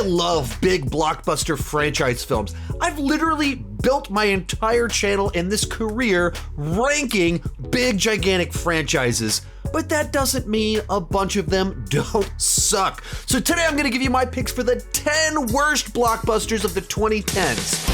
love big blockbuster franchise films. I've literally built my entire channel and this career ranking big, gigantic franchises. But that doesn't mean a bunch of them don't suck. So today I'm gonna give you my picks for the 10 worst blockbusters of the 2010s.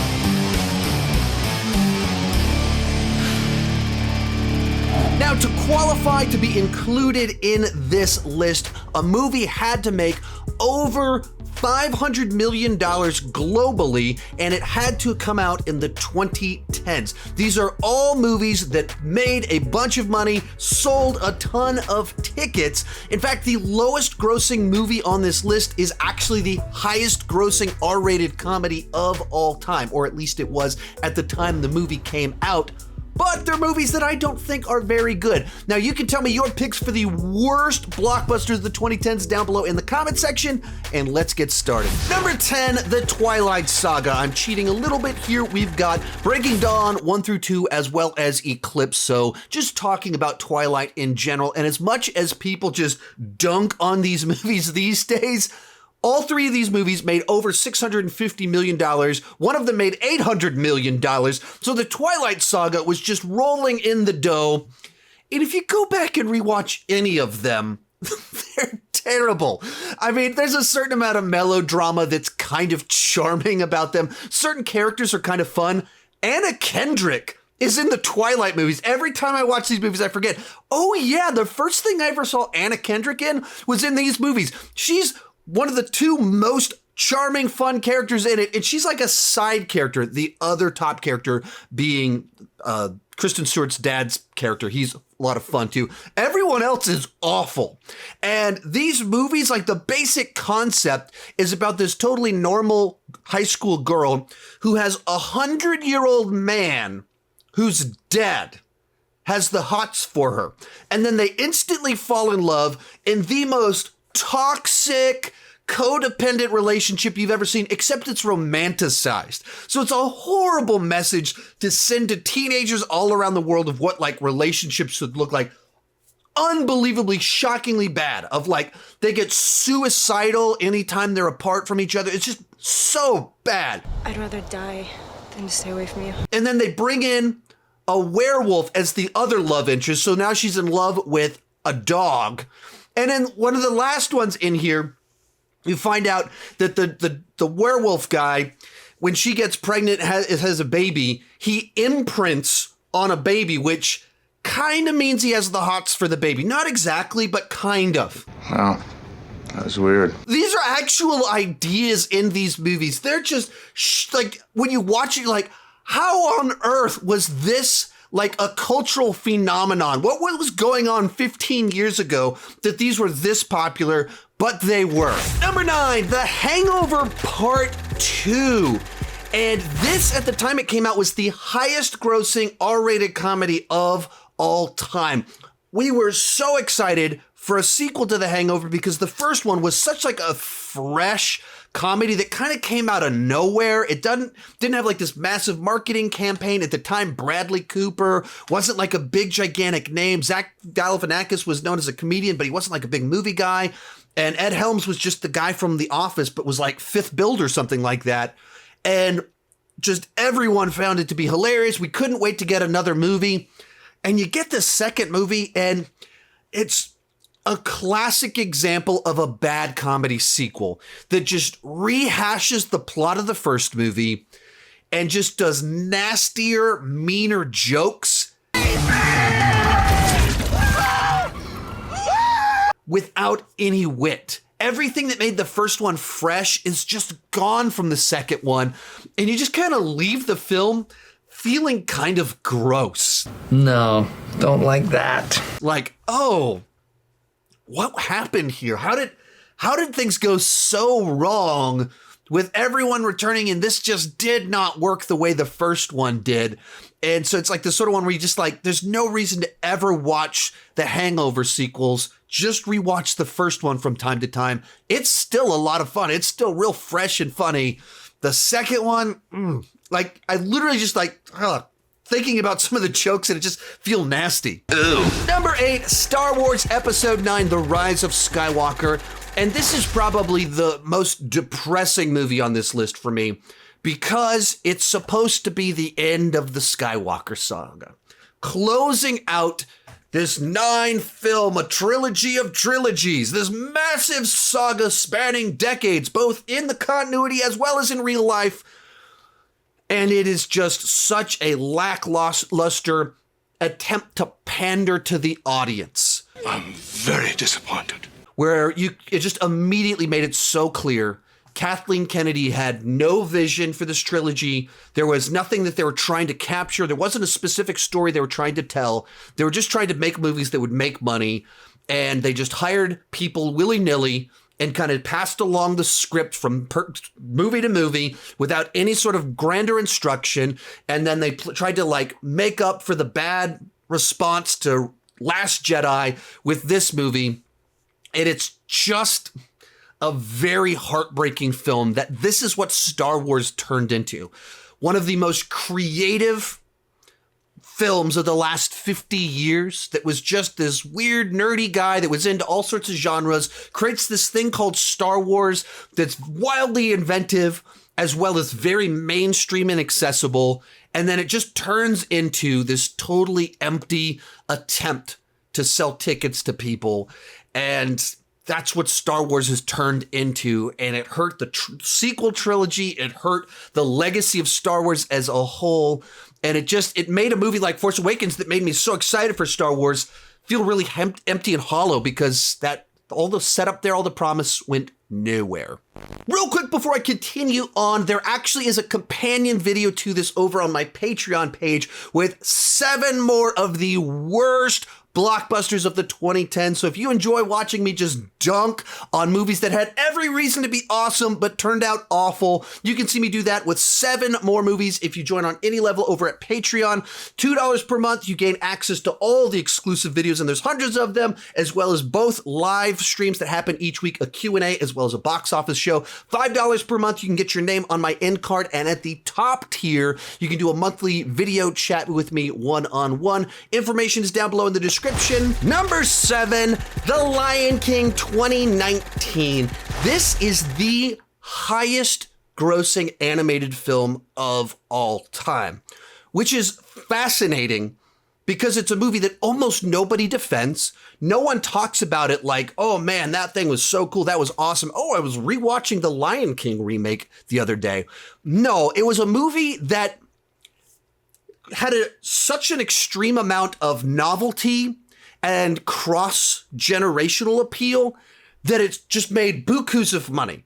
Now, to qualify to be included in this list, a movie had to make over $500 million globally, and it had to come out in the 2010s. These are all movies that made a bunch of money, sold a ton of tickets. In fact, the lowest grossing movie on this list is actually the highest grossing R-rated comedy of all time, or at least it was at the time the movie came out. But they're movies that I don't think are very good. Now, you can tell me your picks for the worst blockbusters of the 2010s down below in the comment section, and let's get started. Number 10, The Twilight Saga. I'm cheating a little bit here. We've got Breaking Dawn 1 through 2, as well as Eclipse. So just talking about Twilight in general, and as much as people just dunk on these movies these days, all three of these movies made over $650 million. One of them made $800 million. So the Twilight Saga was just rolling in the dough. And if you go back and rewatch any of them, they're terrible. I mean, there's a certain amount of melodrama that's kind of charming about them. Certain characters are kind of fun. Anna Kendrick is in the Twilight movies. Every time I watch these movies, I forget, oh yeah, the first thing I ever saw Anna Kendrick in was in these movies. She's one of the two most charming, fun characters in it, and she's like a side character, the other top character being Kristen Stewart's dad's character. He's a lot of fun too. Everyone else is awful. And these movies, like the basic concept is about this totally normal high school girl who has a 100-year-old man who's dead, has the hots for her. And then they instantly fall in love in the most toxic, codependent relationship you've ever seen, except it's romanticized. So it's a horrible message to send to teenagers all around the world of what like relationships should look like. Unbelievably, shockingly bad. Of like, they get suicidal anytime they're apart from each other. It's just so bad. I'd rather die than to stay away from you. And then they bring in a werewolf as the other love interest. So now she's in love with a dog. And then one of the last ones in here, you find out that the werewolf guy, when she gets pregnant, has a baby, he imprints on a baby, which kind of means he has the hots for the baby. Not exactly, but kind of. Wow, that was weird. These are actual ideas in these movies. They're just like, when you watch it, you're like, how on earth was this like a cultural phenomenon? What was going on 15 years ago that these were this popular? But they were. Number 9, The Hangover Part 2. And this, at the time it came out, was the highest grossing R-rated comedy of all time. We were so excited for a sequel to The Hangover because the first one was such like a fresh comedy that kind of came out of nowhere. It didn't have like this massive marketing campaign. At the time, Bradley Cooper wasn't like a big, gigantic name. Zach Galifianakis was known as a comedian, but he wasn't like a big movie guy. And Ed Helms was just the guy from The Office, but was like fifth build or something like that. And just everyone found it to be hilarious. We couldn't wait to get another movie. And you get the second movie, and it's a classic example of a bad comedy sequel that just rehashes the plot of the first movie and just does nastier, meaner jokes without any wit. Everything that made the first one fresh is just gone from the second one, and you just kind of leave the film feeling kind of gross. No, don't like that. Like, oh, what happened here? How did things go so wrong with everyone returning, and this just did not work the way the first one did? And so it's like the sort of one where you just like, there's no reason to ever watch the Hangover sequels. Just rewatch the first one from time to time. It's still a lot of fun. It's still real fresh and funny. The second one, like I literally just like, thinking about some of the jokes and it just feel nasty. Ew. Number 8, Star Wars Episode 9, The Rise of Skywalker. And this is probably the most depressing movie on this list for me because it's supposed to be the end of the Skywalker saga. Closing out this 9-film, a trilogy of trilogies, this massive saga spanning decades, both in the continuity as well as in real life. And it is just such a lackluster attempt to pander to the audience. I'm very disappointed. Where it just immediately made it so clear Kathleen Kennedy had no vision for this trilogy. There was nothing that they were trying to capture. There wasn't a specific story they were trying to tell. They were just trying to make movies that would make money. And they just hired people willy-nilly and kind of passed along the script from movie to movie without any sort of grander instruction. And then they tried to like make up for the bad response to Last Jedi with this movie. And it's just a very heartbreaking film that this is what Star Wars turned into. One of the most creative films of the last 50 years that was just this weird, nerdy guy that was into all sorts of genres, creates this thing called Star Wars that's wildly inventive as well as very mainstream and accessible. And then it just turns into this totally empty attempt to sell tickets to people. And that's what Star Wars has turned into, and it hurt the sequel trilogy. It hurt the legacy of Star Wars as a whole, and it made a movie like Force Awakens that made me so excited for Star Wars feel really empty and hollow because that all the setup there, all the promise went nowhere. Real quick before I continue on, there actually is a companion video to this over on my Patreon page with 7 more of the worst blockbusters of the 2010s. So if you enjoy watching me just dunk on movies that had every reason to be awesome but turned out awful, you can see me do that with 7 more movies if you join on any level over at Patreon. $2 per month, you gain access to all the exclusive videos, and there's hundreds of them, as well as both live streams that happen each week, a Q&A, as well as a box office show. $5 per month, you can get your name on my end card, and at the top tier, you can do a monthly video chat with me one-on-one. Information is down below in the description. Number 7, The Lion King 2019. This is the highest grossing animated film of all time, which is fascinating because it's a movie that almost nobody defends. No one talks about it like, oh man, that thing was so cool. That was awesome. Oh, I was rewatching the Lion King remake the other day. No, it was a movie that had such an extreme amount of novelty and cross-generational appeal that it's just made bukus of money.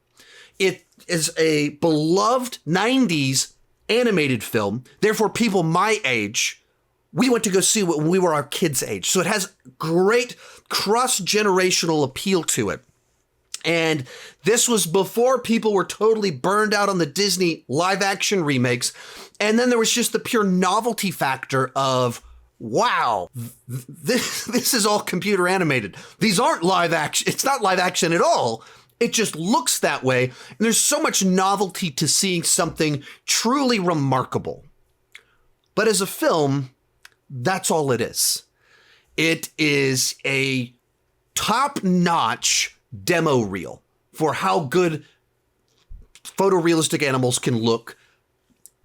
It is a beloved 90s animated film. Therefore, people my age, we went to go see it when we were our kids' age. So it has great cross-generational appeal to it. And this was before people were totally burned out on the Disney live-action remakes. And then there was just the pure novelty factor of, wow, this is all computer animated. These aren't live action. It's not live action at all. It just looks that way. And there's so much novelty to seeing something truly remarkable. But as a film, that's all it is. It is a top-notch demo reel for how good photorealistic animals can look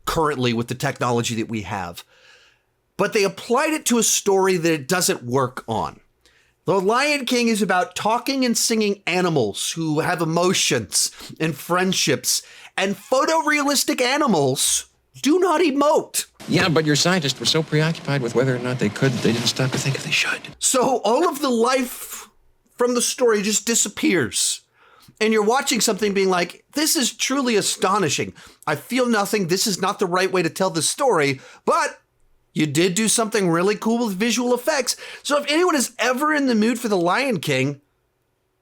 currently with the technology that we have. But they applied it to a story that it doesn't work on. The Lion King is about talking and singing animals who have emotions and friendships, and photorealistic animals do not emote. Yeah, but your scientists were so preoccupied with whether or not they could, they didn't stop to think if they should. So all of the life from the story just disappears. And you're watching something being like, this is truly astonishing. I feel nothing. This is not the right way to tell the story, but you did do something really cool with visual effects. So if anyone is ever in the mood for The Lion King,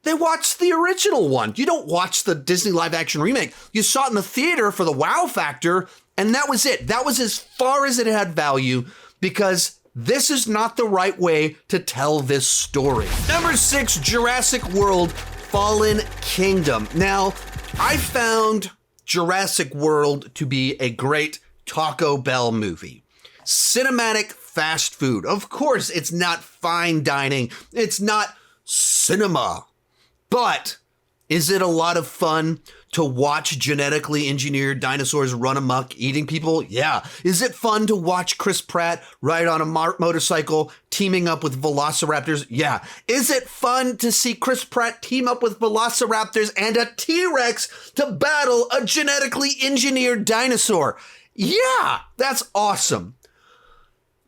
they watch the original one. You don't watch the Disney live action remake. You saw it in the theater for the wow factor, and that was it. That was as far as it had value, because this is not the right way to tell this story. Number 6, Jurassic World Fallen Kingdom. Now, I found Jurassic World to be a great Taco Bell movie. Cinematic fast food. Of course, it's not fine dining. It's not cinema. But Is it a lot of fun to watch genetically engineered dinosaurs run amok eating people? Yeah. Is it fun to watch Chris Pratt ride on a motorcycle teaming up with velociraptors? Yeah. Is it fun to see Chris Pratt team up with velociraptors and a T-Rex to battle a genetically engineered dinosaur? Yeah, that's awesome.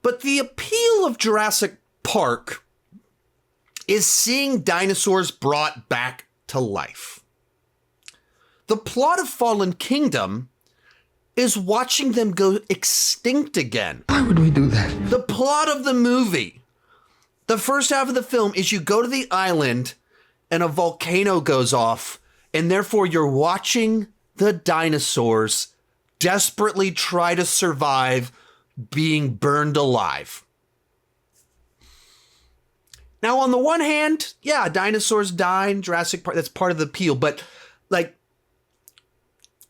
But the appeal of Jurassic Park is seeing dinosaurs brought back to life. The plot of Fallen Kingdom is watching them go extinct again. Why would we do that? The plot of the movie, the first half of the film, is you go to the island and a volcano goes off, and therefore you're watching the dinosaurs desperately try to survive being burned alive. Now, on the one hand, yeah, dinosaurs die in Jurassic Park. That's part of the appeal. But, like,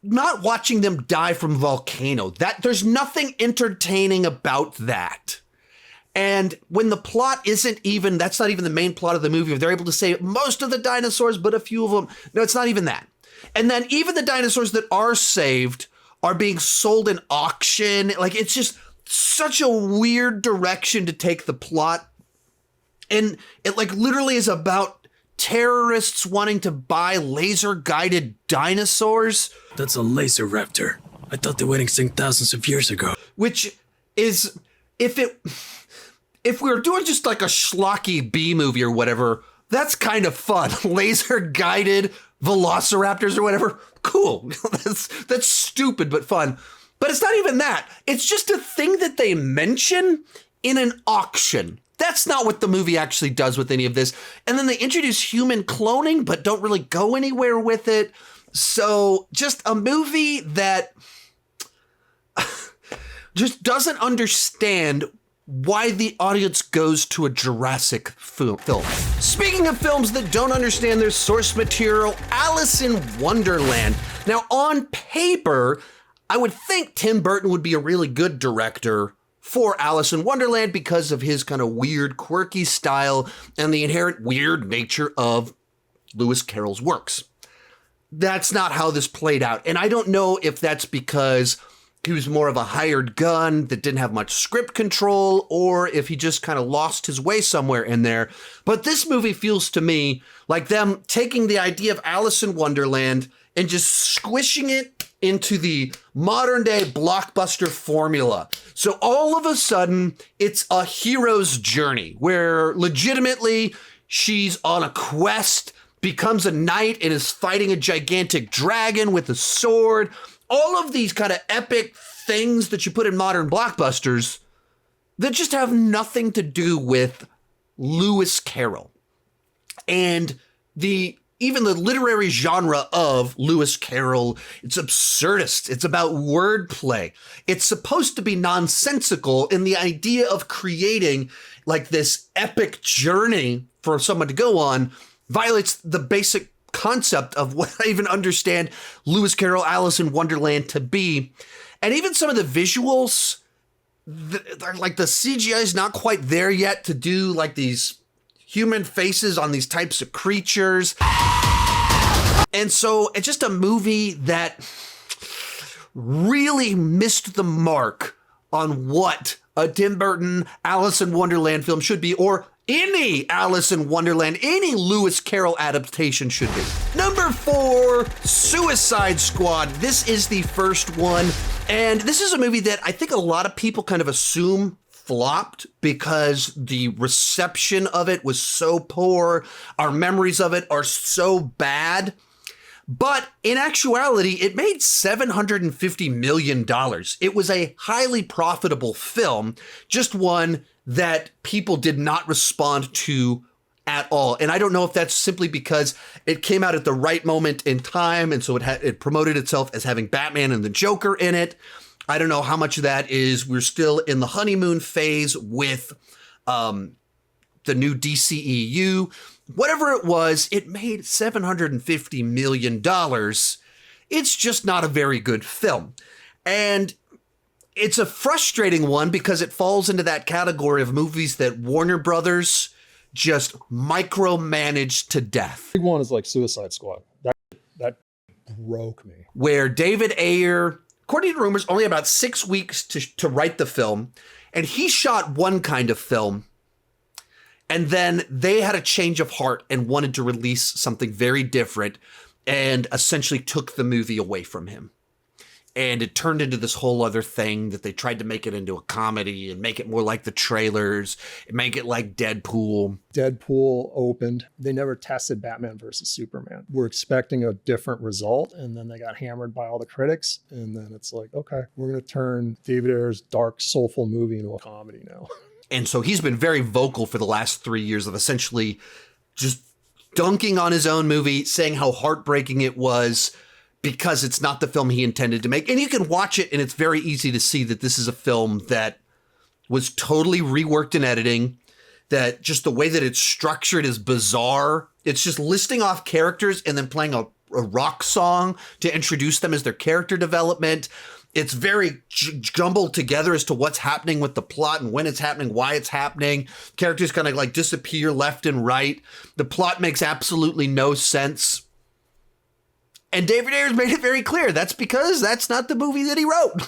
not watching them die from volcano, there's nothing entertaining about that. And when the plot that's not even the main plot of the movie. If they're able to save most of the dinosaurs, but a few of them, no, it's not even that. And then even the dinosaurs that are saved are being sold in auction. Like, it's just such a weird direction to take the plot. And it like literally is about terrorists wanting to buy laser-guided dinosaurs. That's a laser raptor. I thought they went extinct thousands of years ago. Which is, if we were doing just like a schlocky B movie or whatever, that's kind of fun. Laser-guided velociraptors or whatever. Cool. That's stupid but fun. But it's not even that. It's just a thing that they mention in an auction. That's not what the movie actually does with any of this. And then they introduce human cloning, but don't really go anywhere with it. So just a movie that just doesn't understand why the audience goes to a Jurassic film. Speaking of films that don't understand their source material, Alice in Wonderland. Now, on paper, I would think Tim Burton would be a really good director for Alice in Wonderland because of his kind of weird, quirky style and the inherent weird nature of Lewis Carroll's works. That's not how this played out. And I don't know if that's because he was more of a hired gun that didn't have much script control, or if he just kind of lost his way somewhere in there. But this movie feels to me like them taking the idea of Alice in Wonderland and just squishing it into the modern day blockbuster formula. So all of a sudden, it's a hero's journey where legitimately she's on a quest, becomes a knight, and is fighting a gigantic dragon with a sword. All of these kind of epic things that you put in modern blockbusters that just have nothing to do with Lewis Carroll. And even the literary genre of Lewis Carroll, it's absurdist. It's about wordplay. It's supposed to be nonsensical, and the idea of creating like this epic journey for someone to go on violates the basic concept of what I even understand Lewis Carroll Alice in Wonderland to be. And even some of the visuals, like the CGI is not quite there yet to do like these human faces on these types of creatures. And so it's just a movie that really missed the mark on what a Tim Burton Alice in Wonderland film should be, or any Alice in Wonderland, any Lewis Carroll adaptation should be. Number 4, Suicide Squad. This is the first one. And this is a movie that I think a lot of people kind of assume flopped because the reception of it was so poor. Our memories of it are so bad. But in actuality, it made $750 million. It was a highly profitable film, just one that people did not respond to at all. And I don't know if that's simply because it came out at the right moment in time, and so it promoted itself as having Batman and the Joker in it. I don't know how much of that is we're still in the honeymoon phase with the new DCEU. Whatever it was, it made $750 million. It's just not a very good film. And it's a frustrating one because it falls into that category of movies that Warner Brothers just micromanaged to death. Big one is like Suicide Squad. That broke me. Where David Ayer, according to rumors, only about 6 weeks to write the film, and he shot one kind of film, and then they had a change of heart and wanted to release something very different, and essentially took the movie away from him. And it turned into this whole other thing that they tried to make it into a comedy and make it more like the trailers, and make it like Deadpool. Deadpool opened. They never tested Batman versus Superman. We're expecting a different result, and then they got hammered by all the critics. And then it's like, okay, we're going to turn David Ayer's dark, soulful movie into a comedy now. And so he's been very vocal for the last 3 years of essentially just dunking on his own movie, saying how heartbreaking it was, because it's not the film he intended to make. And you can watch it, and it's very easy to see that this is a film that was totally reworked in editing, that just the way that it's structured is bizarre. It's just listing off characters and then playing a rock song to introduce them as their character development. It's very jumbled together as to what's happening with the plot and when it's happening, why it's happening. Characters kind of like disappear left and right. The plot makes absolutely no sense. And David Ayers made it very clear that's because that's not the movie that he wrote.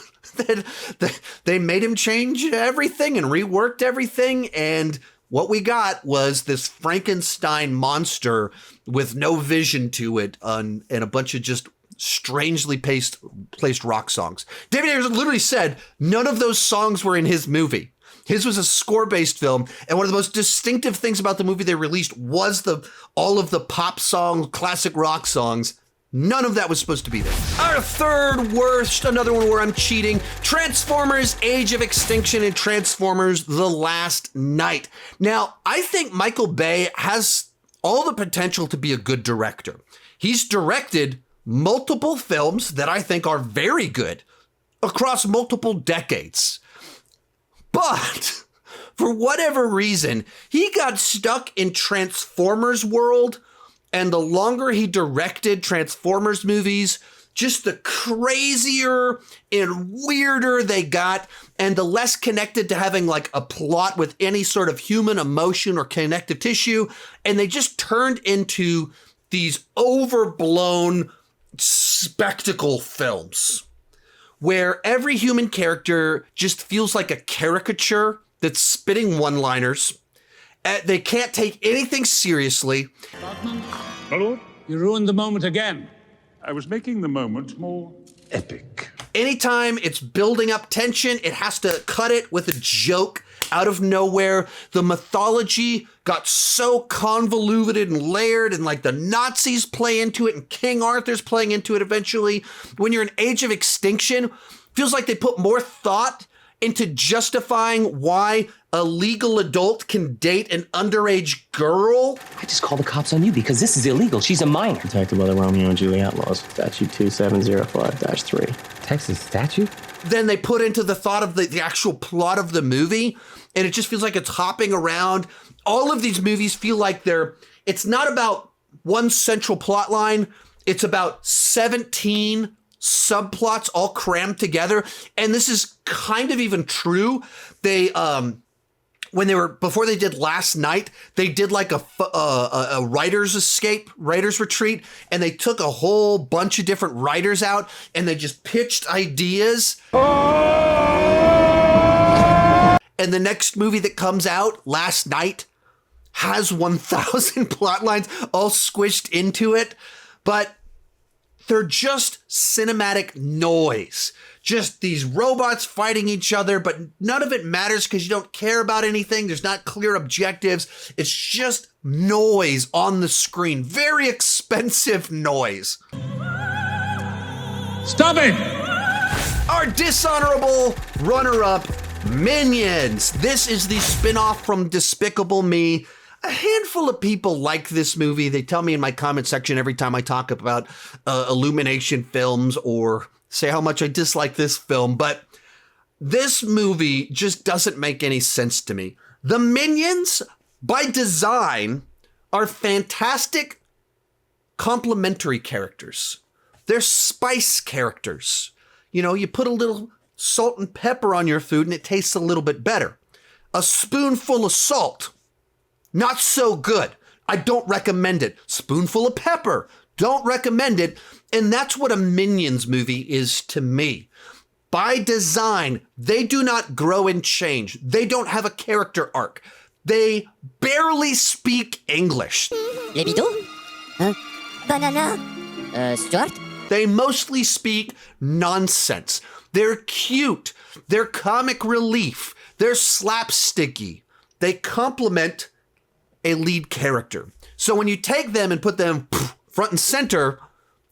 They made him change everything and reworked everything. And what we got was this Frankenstein monster with no vision to it and a bunch of just strangely placed rock songs. David Ayers literally said none of those songs were in his movie. His was a score-based film, and one of the most distinctive things about the movie they released was all of the pop songs, classic rock songs. None of that was supposed to be there. Our third worst, another one where I'm cheating, Transformers Age of Extinction and Transformers The Last Night. Now, I think Michael Bay has all the potential to be a good director. He's directed multiple films that I think are very good across multiple decades. But for whatever reason, he got stuck in Transformers world. And the longer he directed Transformers movies, just the crazier and weirder they got, and the less connected to having like a plot with any sort of human emotion or connective tissue. And they just turned into these overblown spectacle films where every human character just feels like a caricature that's spitting one-liners. They can't take anything seriously. My lord? You ruined the moment again. I was making the moment more epic. Anytime it's building up tension, it has to cut it with a joke out of nowhere. The mythology got so convoluted and layered, and like the Nazis play into it, and King Arthur's playing into it eventually. When you're in Age of Extinction, feels like they put more thought into justifying why a legal adult can date an underage girl. I just called the cops on you because this is illegal. She's a minor. Protected by the Romeo and Juliet laws. Statute 2705-3. Texas statute? Then they put into the thought of the actual plot of the movie, and it just feels like it's hopping around. All of these movies feel like it's not about one central plot line. It's about 17 subplots all crammed together. And this is kind of even true. They, before they did Last Night, they did like a writer's retreat, and they took a whole bunch of different writers out, and they just pitched ideas. And the next movie that comes out, Last Night, has 1,000 plot lines all squished into it, but they're just cinematic noise. Just these robots fighting each other, but none of it matters because you don't care about anything. There's not clear objectives. It's just noise on the screen. Very expensive noise. Stop it! Our dishonorable runner-up, Minions. This is the spin-off from Despicable Me. A handful of people like this movie. They tell me in my comment section every time I talk about Illumination films or say how much I dislike this film, but this movie just doesn't make any sense to me. The Minions, by design, are fantastic complementary characters. They're spice characters. You know, you put a little salt and pepper on your food and it tastes a little bit better. A spoonful of salt not so good. I don't recommend it. Spoonful of Pepper, don't recommend it. And that's what a Minions movie is to me. By design, they do not grow and change. They don't have a character arc. They barely speak English. Les bidous? Banana? Stuart? They mostly speak nonsense. They're cute. They're comic relief. They're slapsticky. They complement a lead character. So when you take them and put them front and center,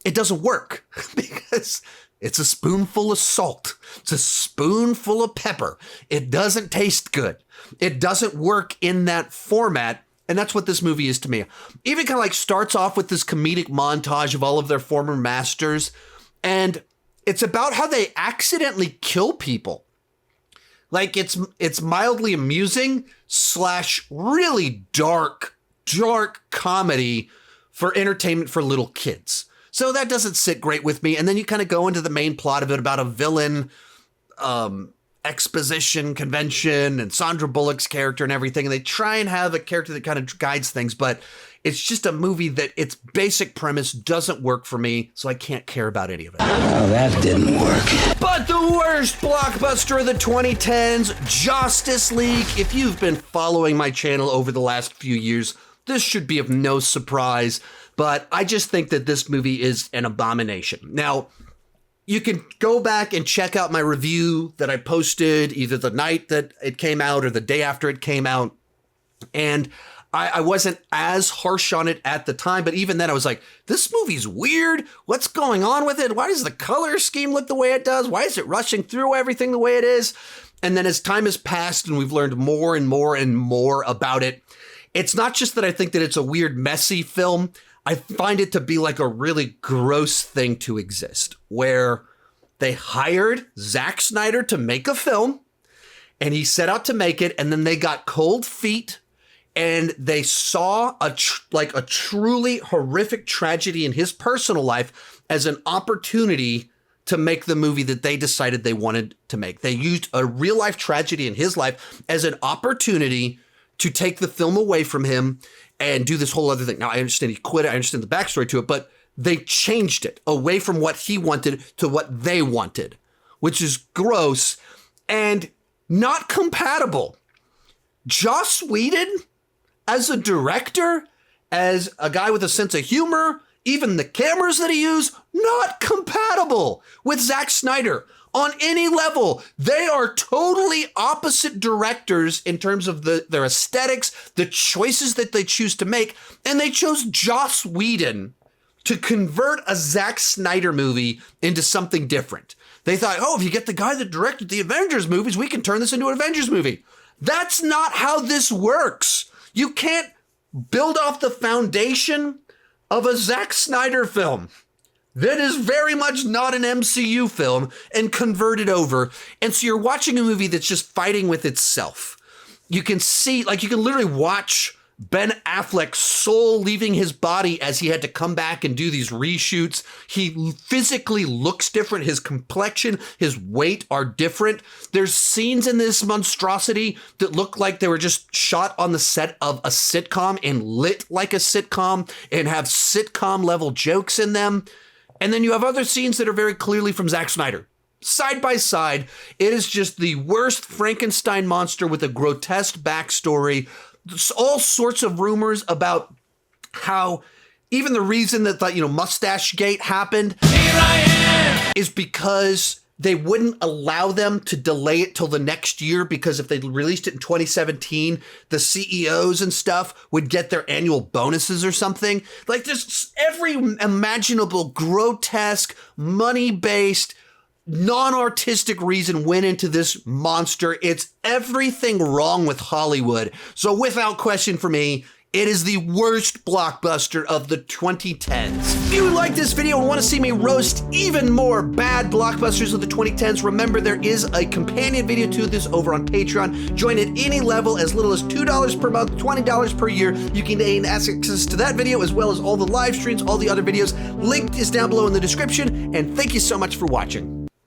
it doesn't work because it's a spoonful of salt. It's a spoonful of pepper. It doesn't taste good. It doesn't work in that format. And that's what this movie is to me. Even kind of like starts off with this comedic montage of all of their former masters. And it's about how they accidentally kill people. Like it's mildly amusing / really dark comedy for entertainment for little kids. So that doesn't sit great with me. And then you kind of go into the main plot of it about a villain, exposition convention and Sandra Bullock's character and everything. And they try and have a character that kind of guides things, but it's just a movie that its basic premise doesn't work for me, so I can't care about any of it. Oh, that didn't work. But the worst blockbuster of the 2010s, Justice League. If you've been following my channel over the last few years, this should be of no surprise, but I just think that this movie is an abomination. Now, you can go back and check out my review that I posted either the night that it came out or the day after it came out, and I wasn't as harsh on it at the time, but even then I was like, this movie's weird. What's going on with it? Why does the color scheme look the way it does? Why is it rushing through everything the way it is? And then as time has passed and we've learned more and more and more about it, it's not just that I think that it's a weird, messy film. I find it to be like a really gross thing to exist, where they hired Zack Snyder to make a film and he set out to make it, and then they got cold feet. And they saw a truly horrific tragedy in his personal life as an opportunity to make the movie that they decided they wanted to make. They used a real life tragedy in his life as an opportunity to take the film away from him and do this whole other thing. Now, I understand he quit it. I understand the backstory to it, but they changed it away from what he wanted to what they wanted, which is gross and not compatible. Joss Whedon, as a director, as a guy with a sense of humor, even the cameras that he used, not compatible with Zack Snyder on any level. They are totally opposite directors in terms of their aesthetics, the choices that they choose to make, and they chose Joss Whedon to convert a Zack Snyder movie into something different. They thought, oh, if you get the guy that directed the Avengers movies, we can turn this into an Avengers movie. That's not how this works. You can't build off the foundation of a Zack Snyder film that is very much not an MCU film and convert it over. And so you're watching a movie that's just fighting with itself. You can see, like, you can literally watch Ben Affleck's soul leaving his body as he had to come back and do these reshoots. He physically looks different. His complexion, his weight are different. There's scenes in this monstrosity that look like they were just shot on the set of a sitcom and lit like a sitcom and have sitcom level jokes in them. And then you have other scenes that are very clearly from Zack Snyder. Side by side, it is just the worst Frankenstein monster with a grotesque backstory. All sorts of rumors about how even the reason that Mustache Gate happened is because they wouldn't allow them to delay it till the next year, because if they released it in 2017, the CEOs and stuff would get their annual bonuses or something. Like, just every imaginable grotesque, money-based, non-artistic reason went into this monster. It's everything wrong with Hollywood. So without question for me, it is the worst blockbuster of the 2010s. If you like this video and want to see me roast even more bad blockbusters of the 2010s, remember there is a companion video to this over on Patreon. Join at any level, as little as $2 per month, $20 per year. You can gain access to that video as well as all the live streams, all the other videos. Link is down below in the description, and thank you so much for watching.